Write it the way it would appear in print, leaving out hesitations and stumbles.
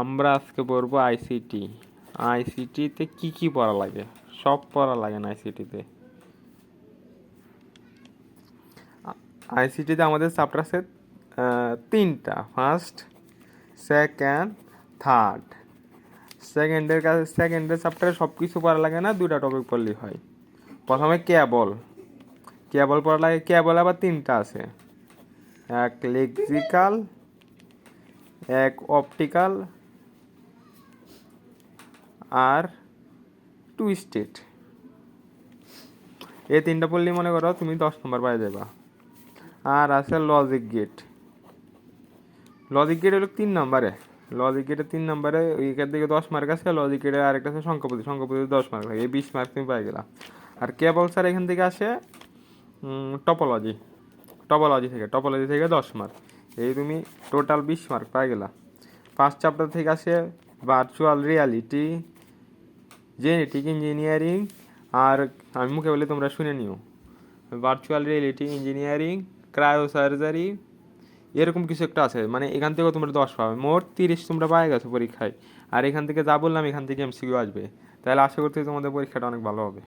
আমরা আজকে পড়বো আইসিটি। আইসিটিতে কি কি পড়া লাগে? সব পড়া লাগে না আইসিটিতে। আইসিটিতে আমাদের চ্যাপ্টার আছে 3টা, ফার্স্ট, সেকেন্ড, থার্ড। সেকেন্ডের চ্যাপ্টারে সব কিছু পড়া লাগে না, 2টা টপিক পড়লেই হয়। প্রথমে কেবল পড়া লাগে। কেবল আবার 3টা আছে, এক লেক্সিক্যাল, এক অপটিক্যাল, আর টুইস্টেড। এই 3টা পড়লেই মনে করো তুমি 10 নম্বর পাই যাবা। আর আছে লজিক গেট হলো 3 নম্বরে। লজিক গেটে 3 নম্বরে, ওইখান থেকে 10 মার্ক আছে। লজিক গেটে আরেকটা আছে সংখ্যাপদ্ধতি 10 মার্ক লাগে। এই 20 মার্ক তুমি পাই গেলা। আর কেবল স্যার এখান থেকে আসে টপোলজি থেকে 10 মার্ক। এই তুমি টোটাল 20 মার্ক পাই গেলা। ফার্স্ট চ্যাপ্টার থেকে আসে ভার্চুয়াল রিয়ালিটি, জেনেটিক ইঞ্জিনিয়ারিং, আর আমি মুখে বলে তোমরা শুনে নিও। ভার্চুয়াল রিয়েলিটি, ইঞ্জিনিয়ারিং, ক্রায়োসার্জারি, এরকম কিছু একটা আছে। মানে এখান থেকেও তোমরা 10 পাবে, মোট 30 তোমরা পাই গেছো পরীক্ষায়। আর এখান থেকে যা বললাম, এখান থেকে এমসিকিউ আসবে। তাহলে আশা করছি তোমাদের পরীক্ষাটা অনেক ভালো হবে।